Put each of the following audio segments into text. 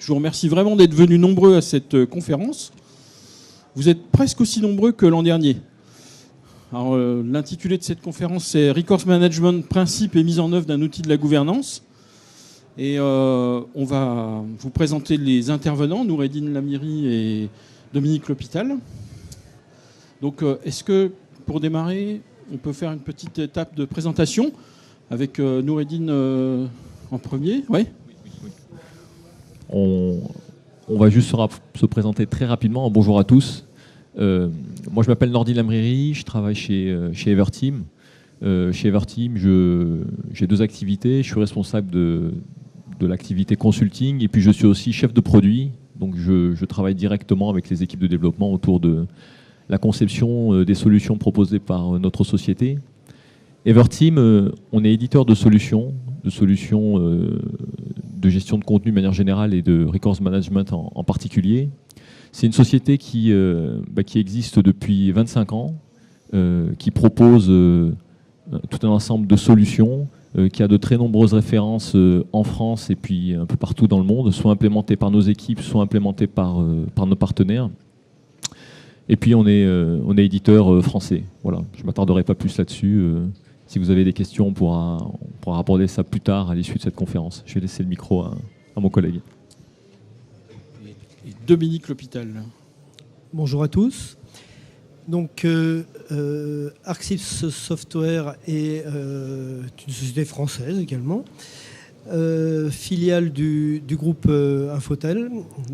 Je vous remercie vraiment d'être venus nombreux à cette conférence. Vous êtes presque aussi nombreux que l'an dernier. Alors, l'intitulé de cette conférence, c'est Records Management, principes et mise en œuvre d'un outil de la gouvernance. Et on va vous présenter les intervenants, Noureddine Lamiri et Dominique L'Hôpital. Donc, est-ce que, pour démarrer, on peut faire une petite étape de présentation avec Noureddine en premier? Oui. On va juste se présenter très rapidement. Bonjour à tous. Moi, je m'appelle Noureddine Lamiri, je travaille chez Everteam. Chez Everteam, j'ai deux activités. Je suis responsable de l'activité consulting et puis je suis aussi chef de produit. Donc, je travaille directement avec les équipes de développement autour de la conception des solutions proposées par notre société. Everteam, on est éditeur de solutions de gestion de contenu de manière générale et de records management en particulier. C'est une société qui existe depuis 25 ans, qui propose tout un ensemble de solutions, qui a de très nombreuses références en France et puis un peu partout dans le monde, soit implémentées par nos équipes, soit implémentées par nos partenaires. Et puis on est éditeur français. Voilà, je ne m'attarderai pas plus là-dessus. Si vous avez des questions, on pourra aborder ça plus tard à l'issue de cette conférence. Je vais laisser le micro à mon collègue. Et Dominique L'Hôpital. Bonjour à tous. Donc, Arxis Software est une société française également, filiale du groupe Infotel.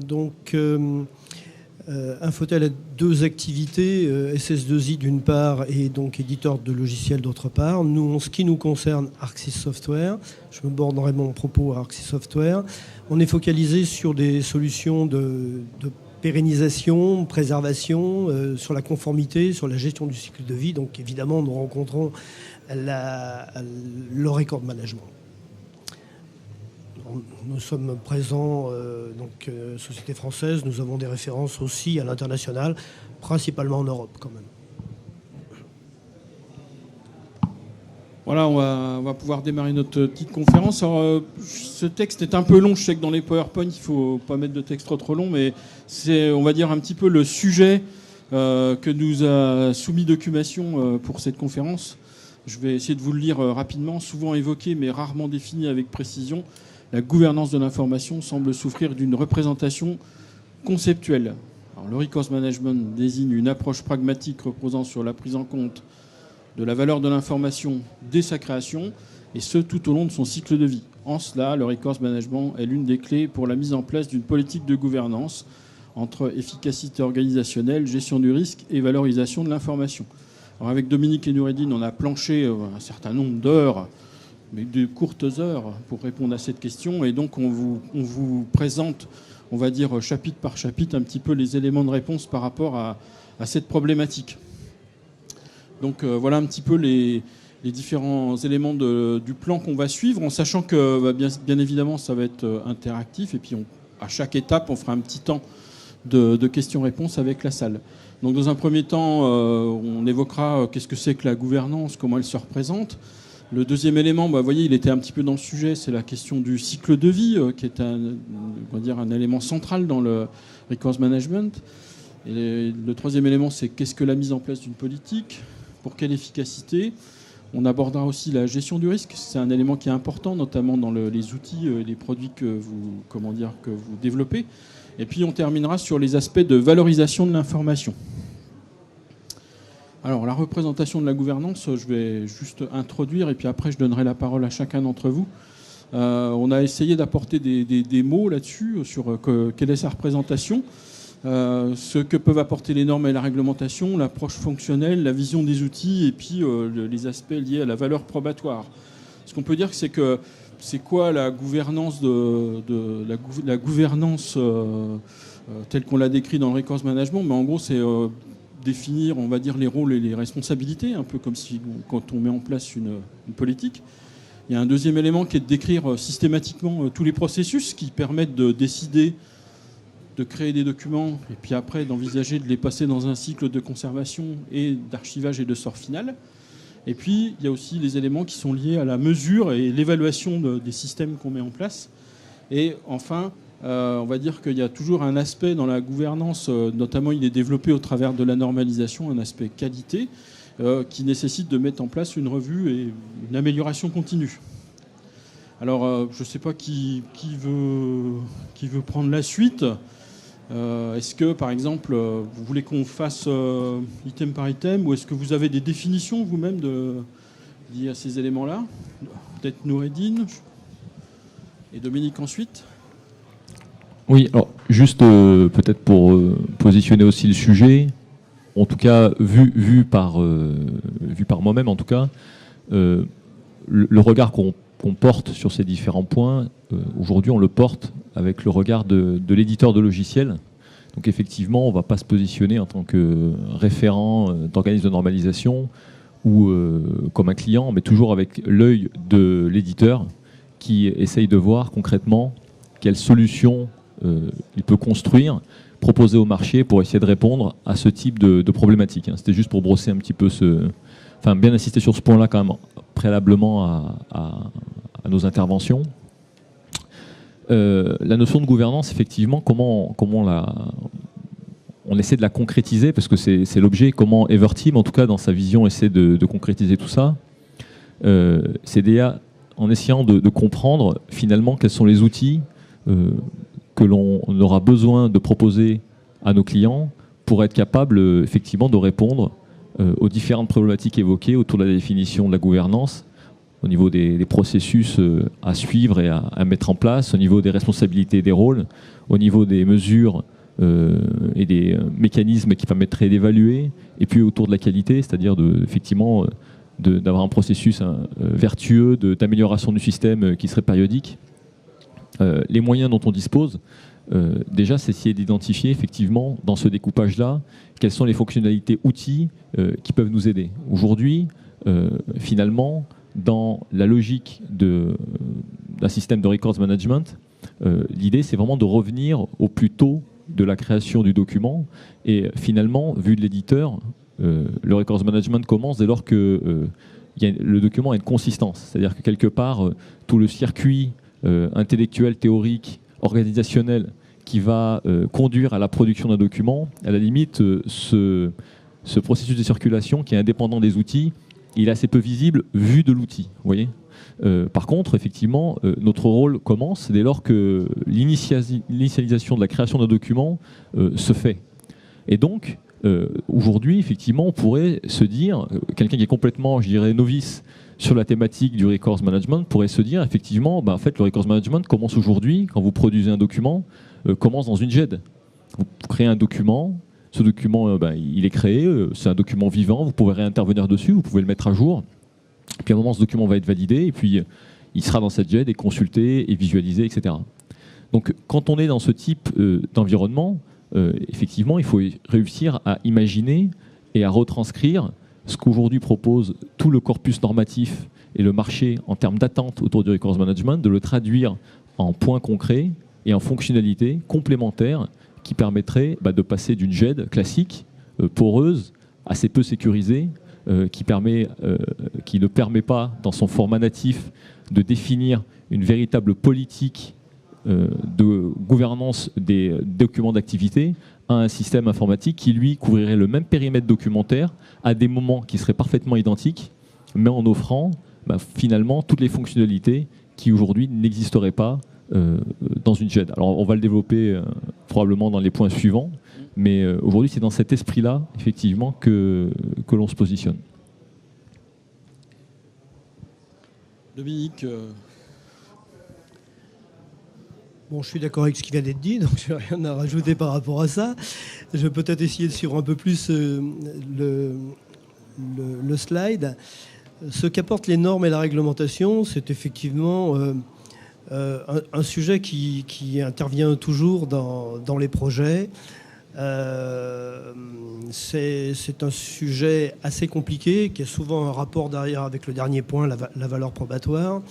Donc, Infotel a deux activités, SS2I d'une part et donc éditeur de logiciels d'autre part. Nous, en ce qui nous concerne, Arxis Software, je me bornerai mon propos à Arxis Software, on est focalisé sur des solutions de pérennisation, préservation, sur la conformité, sur la gestion du cycle de vie. Donc évidemment, nous rencontrons le record management. Nous sommes présents, société française, nous avons des références aussi à l'international, principalement en Europe quand même. Voilà, on va pouvoir démarrer notre petite conférence. Alors, ce texte est un peu long, je sais que dans les PowerPoint, il ne faut pas mettre de texte trop long, mais c'est, on va dire, un petit peu le sujet que nous a soumis Documation pour cette conférence. Je vais essayer de vous le lire rapidement, souvent évoqué mais rarement défini avec précision. La gouvernance de l'information semble souffrir d'une représentation conceptuelle. Alors, le Records Management désigne une approche pragmatique reposant sur la prise en compte de la valeur de l'information dès sa création, et ce, tout au long de son cycle de vie. En cela, le Records Management est l'une des clés pour la mise en place d'une politique de gouvernance entre efficacité organisationnelle, gestion du risque et valorisation de l'information. Alors, avec Dominique et Noureddine, on a planché un certain nombre d'heures, mais de courtes heures, pour répondre à cette question. Et donc, on vous présente, on va dire, chapitre par chapitre, un petit peu les éléments de réponse par rapport à cette problématique. Donc, voilà un petit peu les différents éléments du plan qu'on va suivre, en sachant que, bien évidemment, ça va être interactif. Et puis, à chaque étape, on fera un petit temps de questions-réponses avec la salle. Donc, dans un premier temps, on évoquera qu'est-ce que c'est que la gouvernance, comment elle se représente. Le deuxième élément, vous voyez, il était un petit peu dans le sujet, c'est la question du cycle de vie, qui est un élément central dans le Records Management. Et le troisième élément, c'est qu'est-ce que la mise en place d'une politique, pour quelle efficacité. On abordera aussi la gestion du risque, c'est un élément qui est important, notamment dans les outils et les produits que vous développez. Et puis on terminera sur les aspects de valorisation de l'information. Alors, la représentation de la gouvernance, je vais juste introduire et puis après, je donnerai la parole à chacun d'entre vous. On a essayé d'apporter des mots là-dessus, sur quelle est sa représentation, ce que peuvent apporter les normes et la réglementation, l'approche fonctionnelle, la vision des outils et puis les aspects liés à la valeur probatoire. Ce qu'on peut dire, c'est que c'est quoi la gouvernance, la gouvernance telle qu'on l'a décrit dans le Records Management, mais en gros, c'est définir, on va dire, les rôles et les responsabilités, un peu comme si quand on met en place une politique. Il y a un deuxième élément qui est de décrire systématiquement tous les processus qui permettent de décider, de créer des documents et puis après d'envisager de les passer dans un cycle de conservation et d'archivage et de sort final. Et puis, il y a aussi les éléments qui sont liés à la mesure et l'évaluation des systèmes qu'on met en place. Et enfin, on va dire qu'il y a toujours un aspect dans la gouvernance, notamment il est développé au travers de la normalisation, un aspect qualité, qui nécessite de mettre en place une revue et une amélioration continue. Alors, je ne sais pas qui veut prendre la suite. Est-ce que, par exemple, vous voulez qu'on fasse item par item, ou est-ce que vous avez des définitions vous-même liées à ces éléments-là? Peut-être Noureddine et Dominique ensuite. Oui, alors juste peut-être pour positionner aussi le sujet, en tout cas vu par moi-même, en tout cas, le regard qu'on porte sur ces différents points, aujourd'hui on le porte avec le regard de l'éditeur de logiciels. Donc effectivement, on ne va pas se positionner en tant que référent d'organisme de normalisation ou comme un client, mais toujours avec l'œil de l'éditeur qui essaye de voir concrètement quelles solutions il peut construire, proposer au marché pour essayer de répondre à ce type de problématique. C'était juste pour brosser un petit peu bien insister sur ce point-là quand même préalablement à nos interventions. La notion de gouvernance, effectivement, comment on essaie de la concrétiser, parce que c'est l'objet, comment Everteam, en tout cas dans sa vision, essaie de concrétiser tout ça. C'est déjà en essayant de comprendre finalement quels sont les outils que l'on aura besoin de proposer à nos clients pour être capable effectivement de répondre aux différentes problématiques évoquées autour de la définition de la gouvernance, au niveau des processus à suivre et à mettre en place, au niveau des responsabilités et des rôles, au niveau des mesures et des mécanismes qui permettraient d'évaluer, et puis autour de la qualité, c'est-à-dire effectivement d'avoir un processus vertueux d'amélioration du système qui serait périodique. Les moyens dont on dispose, déjà, c'est essayer d'identifier effectivement dans ce découpage-là quelles sont les fonctionnalités outils qui peuvent nous aider. Aujourd'hui, finalement, dans la logique d'un système de records management, l'idée c'est vraiment de revenir au plus tôt de la création du document, et finalement, vu de l'éditeur, le records management commence dès lors que le document a une consistance, c'est-à-dire que quelque part, tout le circuit intellectuel, théorique, organisationnel qui va conduire à la production d'un document, à la limite, ce processus de circulation qui est indépendant des outils, il est assez peu visible vu de l'outil. Vous voyez. Par contre, effectivement, notre rôle commence dès lors que l'initialisation de la création d'un document se fait. Et donc, aujourd'hui, effectivement, on pourrait se dire, quelqu'un qui est complètement, je dirais, novice sur la thématique du records management pourrait se dire, effectivement, en fait, le records management commence aujourd'hui, quand vous produisez un document, commence dans une GED. Vous créez un document, ce document, il est créé, c'est un document vivant, vous pouvez réintervenir dessus, vous pouvez le mettre à jour. Puis à un moment, ce document va être validé, et puis il sera dans cette GED et consulté et visualisé, etc. Donc quand on est dans ce type d'environnement, effectivement, il faut réussir à imaginer et à retranscrire ce qu'aujourd'hui propose tout le corpus normatif et le marché en termes d'attente autour du records management, de le traduire en points concrets et en fonctionnalités complémentaires qui permettraient de passer d'une GED classique, poreuse, assez peu sécurisée, qui ne permet pas, dans son format natif, de définir une véritable politique de gouvernance des documents d'activité, à un système informatique qui, lui, couvrirait le même périmètre documentaire à des moments qui seraient parfaitement identiques, mais en offrant finalement toutes les fonctionnalités qui aujourd'hui n'existeraient pas dans une GED. Alors on va le développer probablement dans les points suivants, mais aujourd'hui c'est dans cet esprit-là, effectivement, que l'on se positionne. Dominique Bon, je suis d'accord avec ce qui vient d'être dit, donc je n'ai rien à rajouter par rapport à ça. Je vais peut-être essayer de suivre un peu plus le slide. Ce qu'apportent les normes et la réglementation, c'est effectivement un sujet qui intervient toujours dans les projets. C'est un sujet assez compliqué, qui a souvent un rapport derrière avec le dernier point, la valeur probatoire.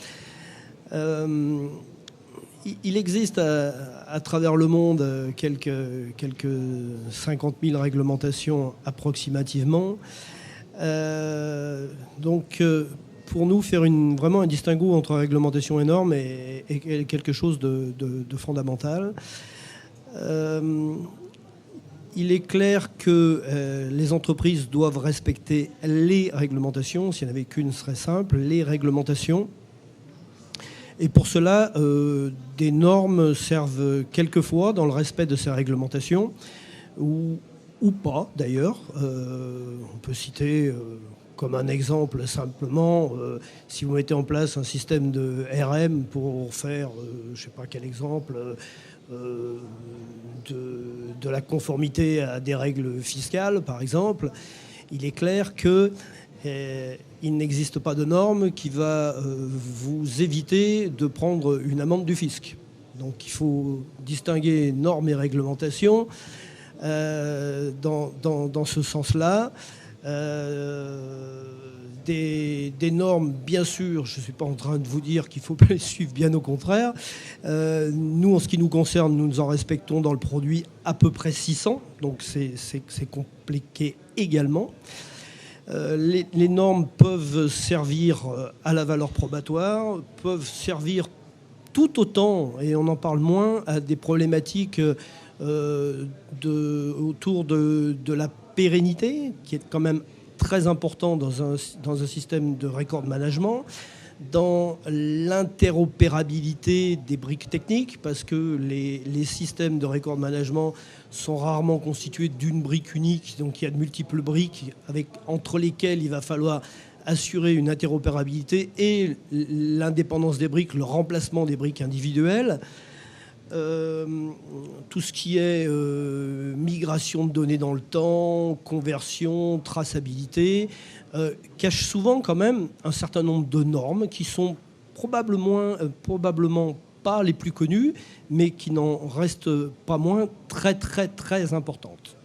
Il existe à travers le monde quelques 50 000 réglementations approximativement. Donc, pour nous, faire vraiment un distinguo entre réglementation et normes est quelque chose de fondamental. Il est clair que les entreprises doivent respecter les réglementations. S'il n'y en avait qu'une, ce serait simple, les réglementations. Et pour cela, des normes servent quelquefois dans le respect de ces réglementations, ou pas d'ailleurs. On peut citer comme un exemple simplement, si vous mettez en place un système de RM pour faire, je ne sais pas quel exemple, de la conformité à des règles fiscales, par exemple, il est clair que il n'existe pas de norme qui va vous éviter de prendre une amende du fisc. Donc il faut distinguer normes et réglementations dans ce sens-là. Des normes, bien sûr, je ne suis pas en train de vous dire qu'il faut pas les suivre, bien au contraire. Nous, en ce qui nous concerne, nous en respectons dans le produit à peu près 600, donc c'est compliqué également. Les normes peuvent servir à la valeur probatoire, peuvent servir tout autant, et on en parle moins, à des problématiques autour de la pérennité, qui est quand même très important dans un système de record management, dans l'interopérabilité des briques techniques, parce que les systèmes de record management sont rarement constitués d'une brique unique, donc il y a de multiples briques entre lesquelles il va falloir assurer une interopérabilité et l'indépendance des briques, le remplacement des briques individuelles. Tout ce qui est migration de données dans le temps, conversion, traçabilité, cache souvent quand même un certain nombre de normes qui sont probablement pas les plus connues, mais qui n'en restent pas moins très très très importantes.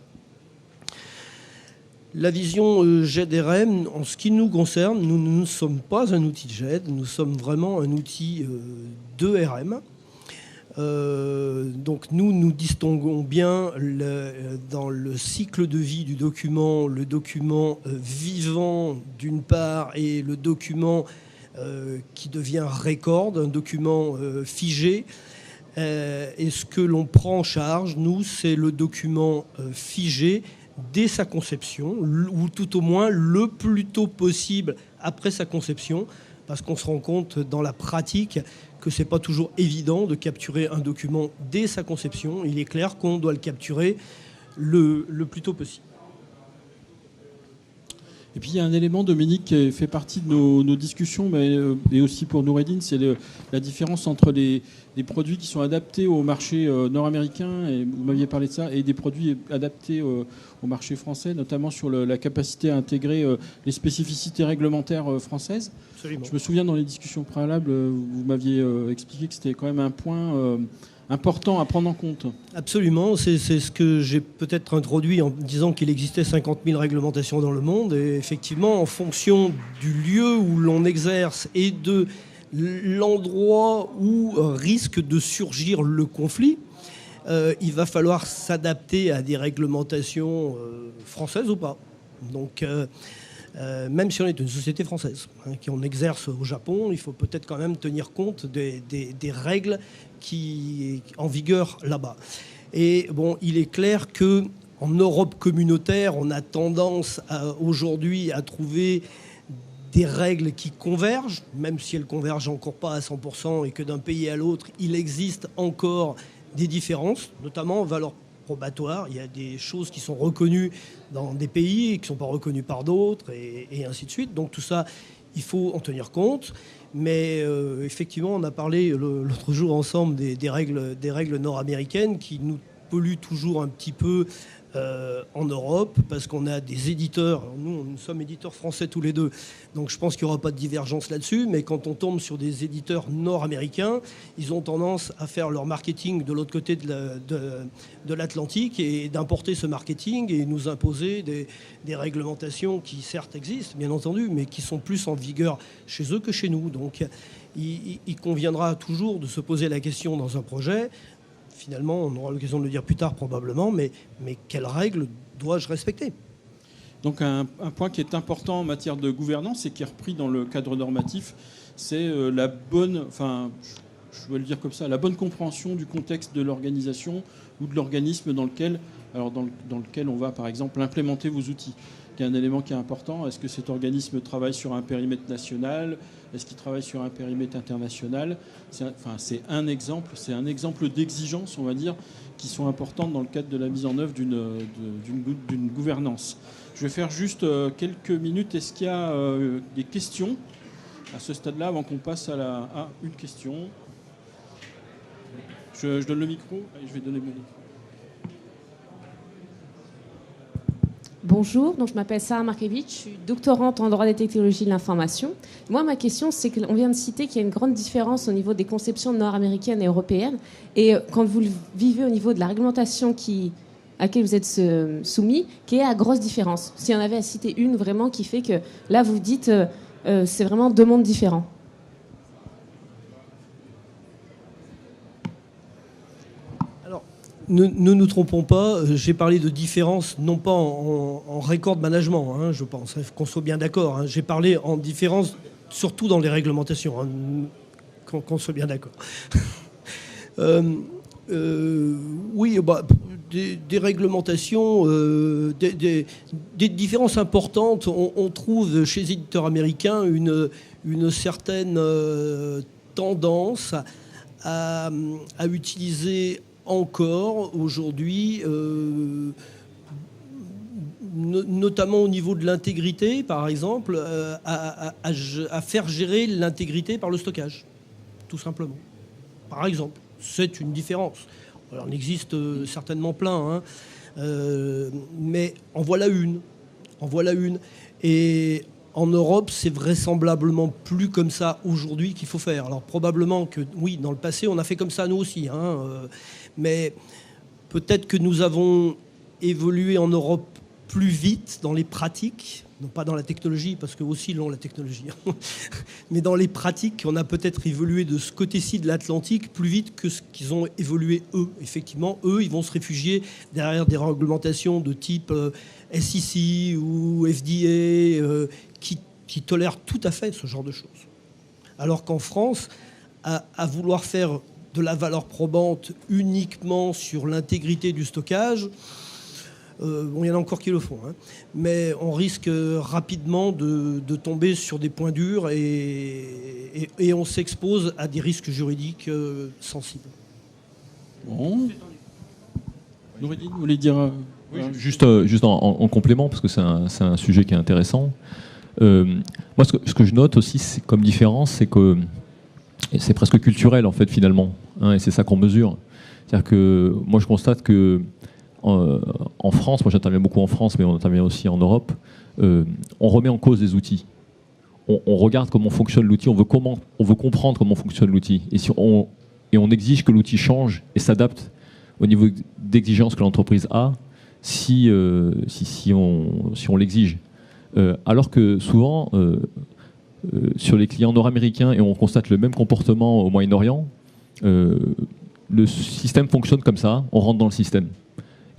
La vision GED-RM, en ce qui nous concerne, nous ne sommes pas un outil de GED, nous sommes vraiment un outil de RM. Donc nous distinguons bien dans le cycle de vie du document, le document vivant d'une part et le document qui devient record, un document figé. Et ce que l'on prend en charge, nous, c'est le document figé dès sa conception, ou tout au moins le plus tôt possible après sa conception, parce qu'on se rend compte dans la pratique que ce n'est pas toujours évident de capturer un document dès sa conception. Il est clair qu'on doit le capturer le plus tôt possible. Et puis il y a un élément, Dominique, qui fait partie de nos discussions, mais et aussi pour Noureddine, c'est la différence entre les produits qui sont adaptés au marché nord-américain, et vous m'aviez parlé de ça, et des produits adaptés au marché français, notamment sur la capacité à intégrer les spécificités réglementaires françaises. Absolument. Je me souviens dans les discussions préalables, vous m'aviez expliqué que c'était quand même un point important à prendre en compte. Absolument, c'est ce que j'ai peut-être introduit en disant qu'il existait 50 000 réglementations dans le monde. Et effectivement, en fonction du lieu où l'on exerce et de l'endroit où risque de surgir le conflit, il va falloir s'adapter à des réglementations françaises ou pas. Donc, même si on est une société française, qu'on exerce au Japon, il faut peut-être quand même tenir compte des règles qui en vigueur là-bas. Et bon, il est clair que en Europe communautaire, on a tendance aujourd'hui à trouver des règles qui convergent, même si elles convergent encore pas à 100%, et que d'un pays à l'autre, il existe encore des différences, notamment en valeur probatoire. Il y a des choses qui sont reconnues dans des pays et qui ne sont pas reconnues par d'autres, et ainsi de suite. Donc tout ça, il faut en tenir compte. Mais effectivement, on a parlé l'autre jour ensemble des règles nord-américaines qui nous polluent toujours un petit peu en Europe, parce qu'on a des éditeurs. Alors nous sommes éditeurs français tous les deux, donc je pense qu'il n'y aura pas de divergence là-dessus. Mais quand on tombe sur des éditeurs nord-américains, ils ont tendance à faire leur marketing de l'autre côté de l'Atlantique et d'importer ce marketing et nous imposer des réglementations qui certes existent, bien entendu, mais qui sont plus en vigueur chez eux que chez nous. Donc il conviendra toujours de se poser la question dans un projet. Finalement, on aura l'occasion de le dire plus tard probablement, mais quelles règles dois-je respecter ? Donc un point qui est important en matière de gouvernance et qui est repris dans le cadre normatif, c'est la bonne, enfin je vais le dire comme ça, la bonne compréhension du contexte de l'organisation ou de l'organisme dans lequel on va par exemple implémenter vos outils. Il y a un élément qui est important. Est-ce que cet organisme travaille sur un périmètre national? Est-ce qu'il travaille sur un périmètre international? C'est un exemple d'exigences, on va dire, qui sont importantes dans le cadre de la mise en œuvre d'une gouvernance. Je vais faire juste quelques minutes. Est-ce qu'il y a des questions à ce stade-là avant qu'on passe à une question? Je donne le micro et je vais donner mon micro. Bonjour, donc je m'appelle Sarah Markevich, je suis doctorante en droit des technologies de l'information. Moi, ma question, c'est qu'on vient de citer qu'il y a une grande différence au niveau des conceptions nord-américaines et européennes. Et quand vous le vivez au niveau de la réglementation à laquelle vous êtes soumis, qui est à grosse différence. S'il y en avait à citer une vraiment qui fait que là, vous dites c'est vraiment deux mondes différents. Ne nous trompons pas, j'ai parlé de différence, non pas en record management, hein, je pense, qu'on soit bien d'accord. Hein. J'ai parlé en différence, surtout dans les réglementations, hein, qu'on soit bien d'accord. Oui, des réglementations, des différences importantes. On trouve chez les éditeurs américains une certaine tendance à utiliser encore aujourd'hui, notamment au niveau de l'intégrité, par exemple, à faire gérer l'intégrité par le stockage, tout simplement. Par exemple, c'est une différence. Alors, il en existe certainement plein, hein, mais en voilà une. Et en Europe, c'est vraisemblablement plus comme ça aujourd'hui qu'il faut faire. Alors probablement que, oui, dans le passé, on a fait comme ça nous aussi, hein, mais peut-être que nous avons évolué en Europe plus vite dans les pratiques, non pas dans la technologie, parce que aussi long la technologie, mais dans les pratiques, on a peut-être évolué de ce côté-ci de l'Atlantique plus vite que ce qu'ils ont évolué eux. Effectivement, eux, ils vont se réfugier derrière des réglementations de type SEC ou FDA qui tolèrent tout à fait ce genre de choses. Alors qu'en France, à vouloir faire de la valeur probante uniquement sur l'intégrité du stockage, il y en a encore qui le font, hein, mais on risque rapidement de tomber sur des points durs et on s'expose à des risques juridiques sensibles. Bon. Noureddin, vous voulez dire... Oui, juste en complément, parce que c'est un sujet qui est intéressant. Moi, ce que je note aussi comme différence, c'est que c'est presque culturel, en fait, finalement, hein, et c'est ça qu'on mesure. C'est-à-dire que moi, je constate que en France, moi j'interviens beaucoup en France, mais on intervient aussi en Europe, on remet en cause les outils. On regarde comment fonctionne l'outil, on veut comprendre comment fonctionne l'outil. Et on exige que l'outil change et s'adapte au niveau d'exigence que l'entreprise a si on l'exige. Alors que souvent, sur les clients nord-américains, et on constate le même comportement au Moyen-Orient, le système fonctionne comme ça, on rentre dans le système.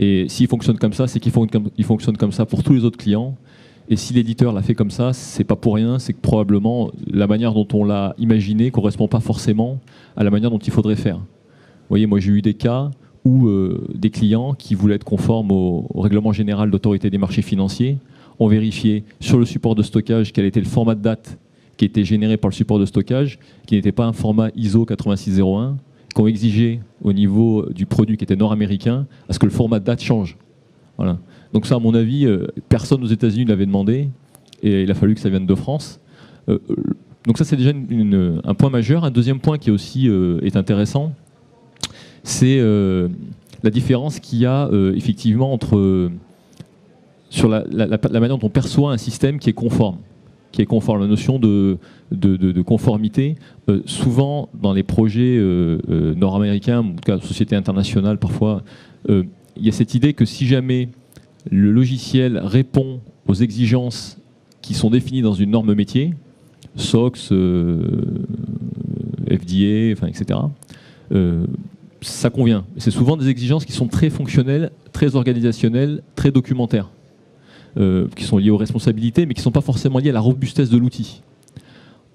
Et s'il fonctionne comme ça, c'est qu'il fonctionne comme ça pour tous les autres clients. Et si l'éditeur l'a fait comme ça, c'est pas pour rien, c'est que probablement la manière dont on l'a imaginé correspond pas forcément à la manière dont il faudrait faire. Vous voyez, moi j'ai eu des cas où des clients qui voulaient être conformes au règlement général d'autorité des marchés financiers ont vérifié sur le support de stockage quel était le format de date qui était généré par le support de stockage, qui n'était pas un format ISO 8601, qu'on exigé au niveau du produit qui était nord-américain, à ce que le format de date change. Voilà. Donc ça, à mon avis, personne aux États-Unis ne l'avait demandé, et il a fallu que ça vienne de France. Donc ça, c'est déjà un point majeur. Un deuxième point qui aussi est intéressant, c'est la différence qu'il y a effectivement entre sur la manière dont on perçoit un système qui est conforme. La notion de conformité. Souvent, dans les projets nord-américains, en tout cas sociétés internationales parfois, il y a cette idée que si jamais le logiciel répond aux exigences qui sont définies dans une norme métier, SOX, FDA, enfin, etc., ça convient. C'est souvent des exigences qui sont très fonctionnelles, très organisationnelles, très documentaires. qui sont liées aux responsabilités, mais qui ne sont pas forcément liées à la robustesse de l'outil.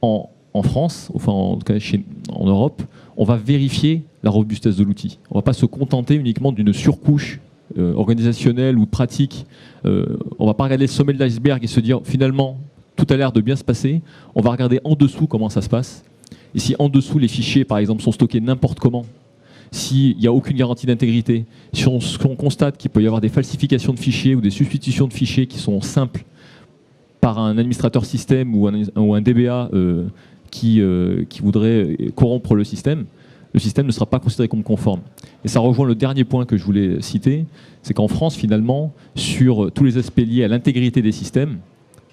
En France, enfin en tout cas en Europe, on va vérifier la robustesse de l'outil. On ne va pas se contenter uniquement d'une surcouche organisationnelle ou pratique. On ne va pas regarder le sommet de l'iceberg et se dire finalement tout a l'air de bien se passer. On va regarder en dessous comment ça se passe. Et si en dessous les fichiers par exemple sont stockés n'importe comment, s'il n'y a aucune garantie d'intégrité, si on constate qu'il peut y avoir des falsifications de fichiers ou des substitutions de fichiers qui sont simples par un administrateur système ou un DBA qui voudrait corrompre le système ne sera pas considéré comme conforme. Et ça rejoint le dernier point que je voulais citer, c'est qu'en France, finalement, sur tous les aspects liés à l'intégrité des systèmes,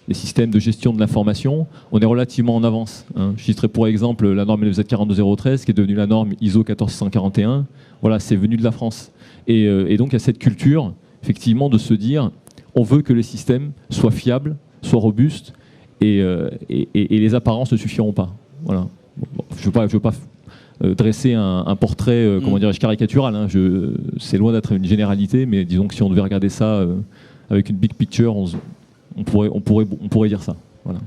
les systèmes de gestion de l'information, on est relativement en avance. Je citerai pour exemple la norme LZ 42013, qui est devenue la norme ISO 14641. Voilà, c'est venu de la France. Et donc, il y a cette culture, effectivement, de se dire, on veut que les systèmes soient fiables, soient robustes, et les apparences ne suffiront pas. Voilà. Bon, je ne veux pas dresser un portrait comment dirais-je, caricatural. C'est loin d'être une généralité, mais disons que si on devait regarder ça avec une big picture, on pourrait dire ça. Voilà.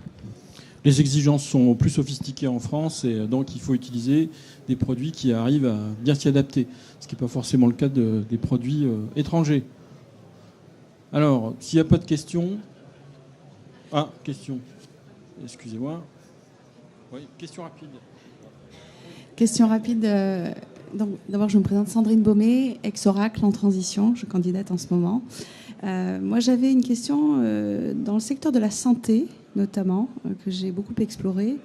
Les exigences sont plus sophistiquées en France et donc il faut utiliser des produits qui arrivent à bien s'y adapter, ce qui n'est pas forcément le cas des produits étrangers. Alors, s'il n'y a pas de questions... Ah, question. Excusez-moi. Oui, question rapide. Question rapide. Donc, d'abord, je me présente Sandrine Baumet, ex-Oracle en transition. Je candidate en ce moment. Moi, j'avais une question dans le secteur de la santé, notamment, que j'ai beaucoup exploré.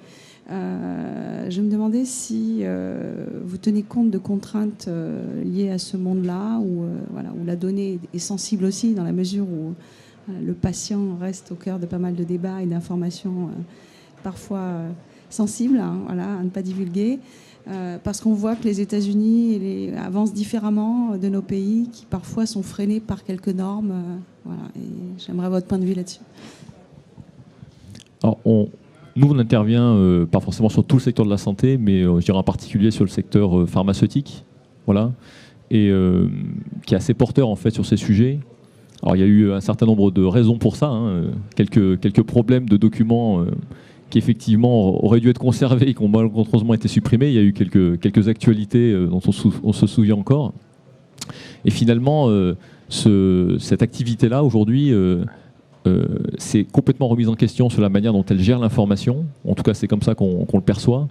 Je me demandais si vous tenez compte de contraintes liées à ce monde-là, où la donnée est sensible aussi, dans la mesure où le patient reste au cœur de pas mal de débats et d'informations parfois sensibles, à ne pas divulguer. Parce qu'on voit que les États-Unis avancent différemment de nos pays, qui parfois sont freinés par quelques normes. Et j'aimerais votre point de vue là-dessus. Alors, nous, on intervient pas forcément sur tout le secteur de la santé, mais je dirais en particulier sur le secteur pharmaceutique, voilà, et qui est assez porteur en fait sur ces sujets. Alors, il y a eu un certain nombre de raisons pour ça, quelques problèmes de documents qui effectivement auraient dû être conservés et qui ont malheureusement été supprimés. Il y a eu quelques actualités dont on se souvient encore. Et finalement, cette activité-là, aujourd'hui, c'est complètement remise en question sur la manière dont elle gère l'information. En tout cas, c'est comme ça qu'on le perçoit.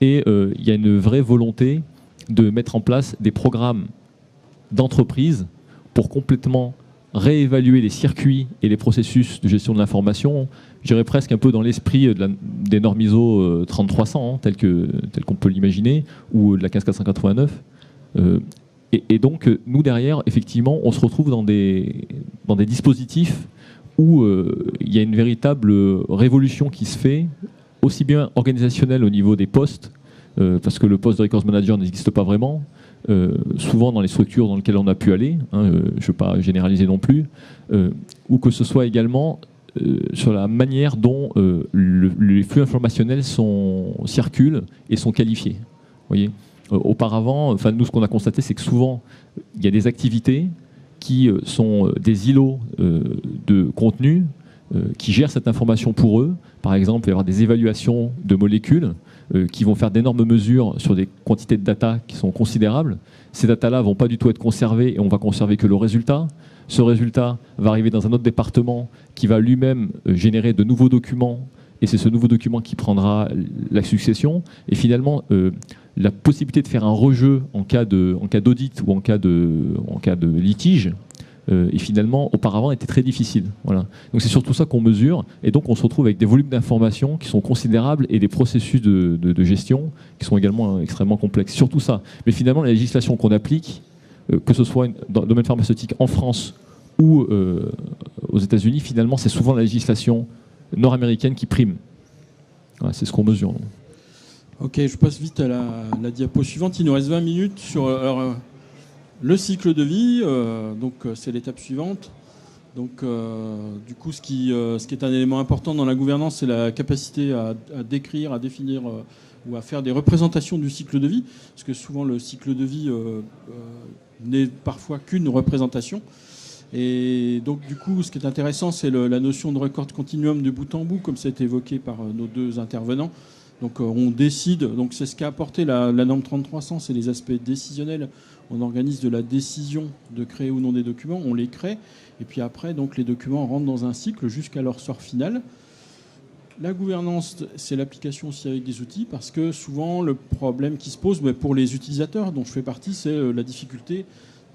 Et il y a une vraie volonté de mettre en place des programmes d'entreprise pour complètement réévaluer les circuits et les processus de gestion de l'information, je dirais presque un peu dans l'esprit des normes ISO 3300, tel qu'on peut l'imaginer, ou de la 15489. Et donc, nous, derrière, effectivement, on se retrouve dans des dispositifs où il y a une véritable révolution qui se fait, aussi bien organisationnelle au niveau des postes, parce que le poste de Records Manager n'existe pas vraiment, souvent dans les structures dans lesquelles on a pu aller, je ne veux pas généraliser non plus, ou que ce soit également sur la manière dont les flux informationnels circulent et sont qualifiés. Vous voyez, auparavant, nous, ce qu'on a constaté, c'est que souvent, il y a des activités qui sont des îlots de contenu qui gèrent cette information pour eux. Par exemple, il va y avoir des évaluations de molécules qui vont faire d'énormes mesures sur des quantités de data qui sont considérables. Ces data-là ne vont pas du tout être conservés et on va conserver que le résultat. Ce résultat va arriver dans un autre département qui va lui-même générer de nouveaux documents et c'est ce nouveau document qui prendra la succession. Et finalement, la possibilité de faire un rejeu en cas d'audit ou en cas de litige, et finalement, auparavant, était très difficile. Voilà. Donc c'est surtout ça qu'on mesure, et donc on se retrouve avec des volumes d'informations qui sont considérables et des processus de gestion qui sont également extrêmement complexes. Surtout ça. Mais finalement, la législation qu'on applique, que ce soit dans le domaine pharmaceutique en France ou aux États-Unis, finalement, c'est souvent la législation nord-américaine qui prime. Voilà, c'est ce qu'on mesure. Ok, je passe vite à la diapo suivante. Il nous reste 20 minutes sur le cycle de vie. Donc c'est l'étape suivante. Donc du coup, ce qui est un élément important dans la gouvernance, c'est la capacité à décrire, à définir ou à faire des représentations du cycle de vie, parce que souvent le cycle de vie n'est parfois qu'une représentation. Et donc, du coup, ce qui est intéressant, c'est la notion de record continuum de bout en bout, comme c'est évoqué par nos deux intervenants. Donc, on décide. Donc, c'est ce qu'a apporté la norme 3300, c'est les aspects décisionnels. On organise de la décision de créer ou non des documents, on les crée. Et puis après, donc, les documents rentrent dans un cycle jusqu'à leur sort final. La gouvernance, c'est l'application aussi avec des outils, parce que souvent, le problème qui se pose pour les utilisateurs, dont je fais partie, c'est la difficulté,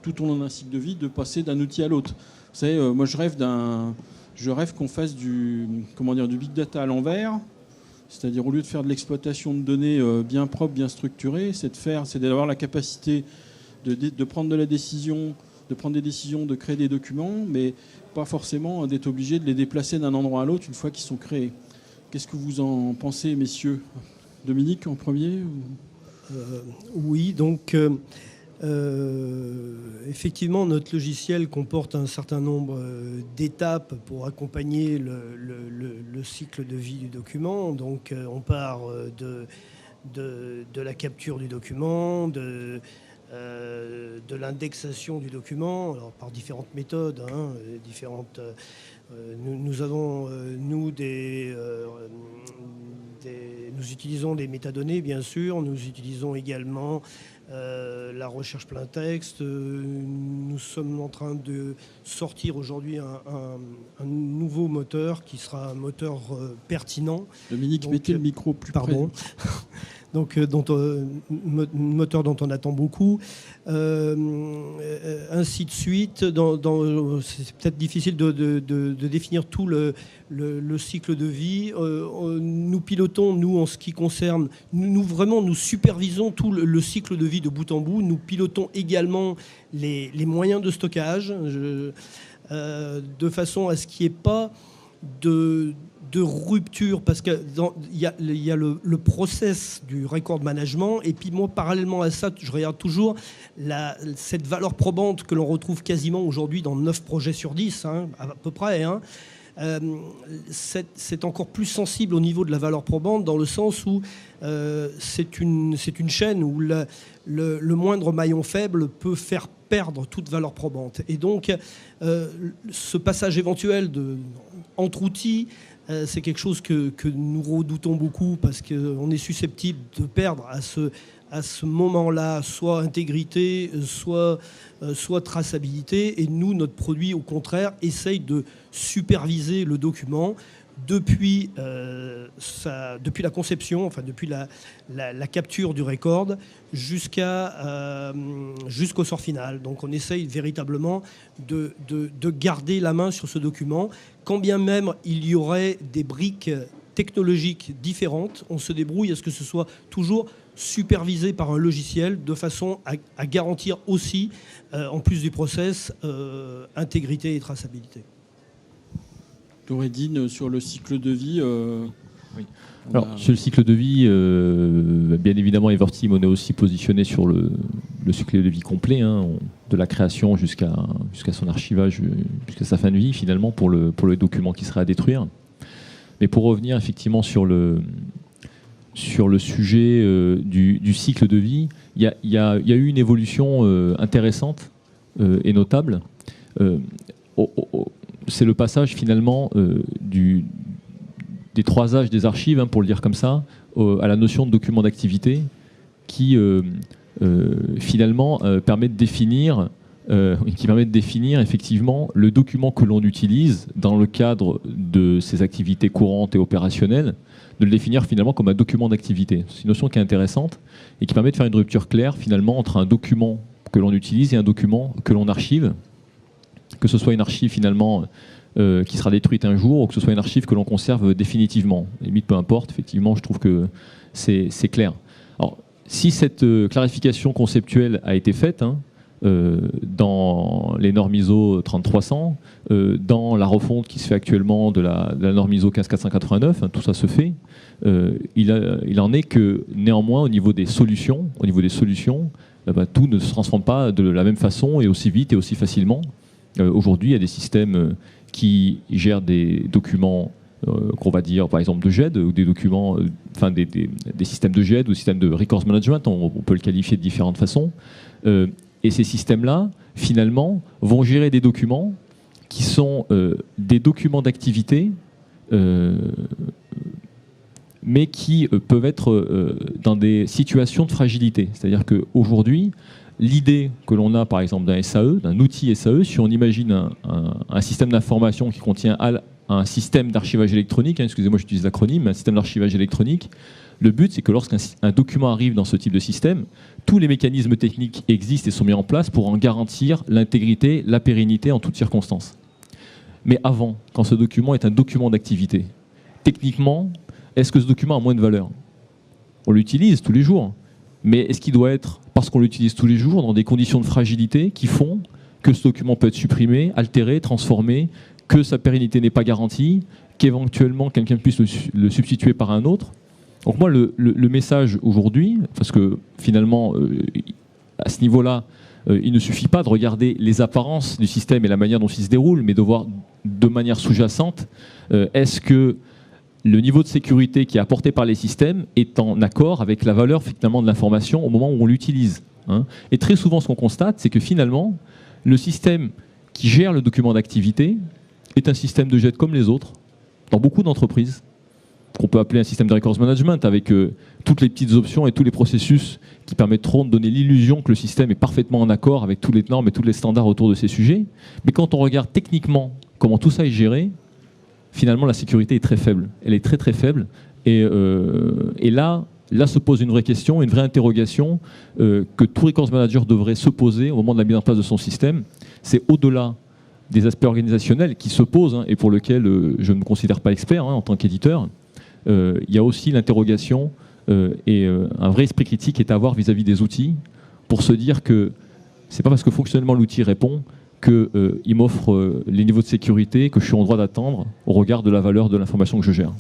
tout au long d'un cycle de vie, de passer d'un outil à l'autre. Vous savez, moi, je rêve qu'on fasse du big data à l'envers, c'est-à-dire au lieu de faire de l'exploitation de données bien propre, bien structurée, c'est d'avoir la capacité de prendre des décisions, de créer des documents, mais pas forcément d'être obligé de les déplacer d'un endroit à l'autre une fois qu'ils sont créés. Qu'est-ce que vous en pensez, messieurs? Dominique, en premier Oui, donc effectivement, notre logiciel comporte un certain nombre d'étapes pour accompagner le cycle de vie du document. Donc on part de la capture du document, de l'indexation du document, alors par différentes méthodes, nous avons nous utilisons des métadonnées, bien sûr. Nous utilisons également la recherche plein texte. Nous sommes en train de sortir aujourd'hui un nouveau moteur qui sera un moteur pertinent. Dominique, mettez le micro plus près. Donc, moteur dont on attend beaucoup, ainsi de suite. C'est peut-être difficile de définir tout le cycle de vie. Nous pilotons, nous, en ce qui concerne, nous supervisons tout le cycle de vie de bout en bout. Nous pilotons également les moyens de stockage, de façon à ce qu'il n'y ait pas de rupture, parce qu'il y a le process du record management, et puis moi, parallèlement à ça, je regarde toujours cette valeur probante que l'on retrouve quasiment aujourd'hui dans 9 projets sur 10, à peu près. C'est encore plus sensible au niveau de la valeur probante, dans le sens où c'est une chaîne où le moindre maillon faible peut faire perdre toute valeur probante. Et donc, ce passage éventuel entre outils, c'est quelque chose que nous redoutons beaucoup, parce qu'on est susceptible de perdre à ce moment-là soit intégrité, soit traçabilité. Et nous, notre produit, au contraire, essaye de superviser le document depuis la conception, enfin depuis la capture du record jusqu'au sort final. Donc on essaye véritablement de garder la main sur ce document. Quand bien même il y aurait des briques technologiques différentes, on se débrouille à ce que ce soit toujours supervisé par un logiciel, de façon à garantir aussi, en plus du process, intégrité et traçabilité. Noureddine, sur le cycle de vie. Oui. Alors, sur le cycle de vie, bien évidemment, Everteam, on est aussi positionné sur le cycle de vie complet, de la création jusqu'à son archivage, jusqu'à sa fin de vie, finalement, pour le document qui serait à détruire. Mais pour revenir effectivement sur le sujet du cycle de vie, il y a eu une évolution intéressante et notable. C'est le passage finalement des 3 âges des archives, pour le dire comme ça, à la notion de document d'activité, qui finalement permet de définir effectivement le document que l'on utilise dans le cadre de ses activités courantes et opérationnelles, de le définir finalement comme un document d'activité. C'est une notion qui est intéressante et qui permet de faire une rupture claire finalement entre un document que l'on utilise et un document que l'on archive, que ce soit une archive finalement qui sera détruite un jour, ou que ce soit une archive que l'on conserve définitivement. Limite, peu importe, effectivement, je trouve que c'est clair. Alors, si cette clarification conceptuelle a été faite dans les normes ISO 3300, dans la refonte qui se fait actuellement de la norme ISO 15489, tout ça se fait, il en est que néanmoins au niveau des solutions, tout ne se transforme pas de la même façon et aussi vite et aussi facilement. Aujourd'hui, il y a des systèmes qui gèrent des documents qu'on va dire par exemple de GED, ou des documents, des systèmes de GED ou des systèmes de records management, on peut le qualifier de différentes façons. Et ces systèmes-là, finalement, vont gérer des documents qui sont des documents d'activité, mais qui peuvent être dans des situations de fragilité. C'est-à-dire qu'aujourd'hui, l'idée que l'on a, par exemple, d'un SAE, d'un outil SAE, si on imagine un système d'information qui contient un système d'archivage électronique, excusez-moi, j'utilise l'acronyme, un système d'archivage électronique, le but, c'est que lorsqu'un document arrive dans ce type de système, tous les mécanismes techniques existent et sont mis en place pour en garantir l'intégrité, la pérennité en toutes circonstances. Mais avant, quand ce document est un document d'activité, techniquement, est-ce que ce document a moins de valeur? On l'utilise tous les jours, mais est-ce qu'il doit être, parce qu'on l'utilise tous les jours, dans des conditions de fragilité qui font que ce document peut être supprimé, altéré, transformé, que sa pérennité n'est pas garantie, qu'éventuellement quelqu'un puisse le substituer par un autre? Donc moi, le message aujourd'hui, parce que finalement, à ce niveau-là, il ne suffit pas de regarder les apparences du système et la manière dont il se déroule, mais de voir de manière sous-jacente, est-ce que le niveau de sécurité qui est apporté par les systèmes est en accord avec la valeur finalement de l'information au moment où on l'utilise, hein. Et très souvent, ce qu'on constate, c'est que finalement, le système qui gère le document d'activité est un système de jet comme les autres, dans beaucoup d'entreprises, qu'on peut appeler un système de records management, avec toutes les petites options et tous les processus qui permettront de donner l'illusion que le système est parfaitement en accord avec toutes les normes et tous les standards autour de ces sujets. Mais quand on regarde techniquement comment tout ça est géré, finalement, la sécurité est très faible. Elle est très très faible. Et là se pose une vraie question, une vraie interrogation que tout records manager devrait se poser au moment de la mise en place de son système. C'est au-delà des aspects organisationnels qui se posent, hein, et pour lesquels je ne me considère pas expert, hein, en tant qu'éditeur. Il y a aussi l'interrogation et un vrai esprit critique est à avoir vis-à-vis des outils pour se dire que c'est pas parce que fonctionnellement l'outil répond qu'il m'offre les niveaux de sécurité que je suis en droit d'attendre au regard de la valeur de l'information que je gère.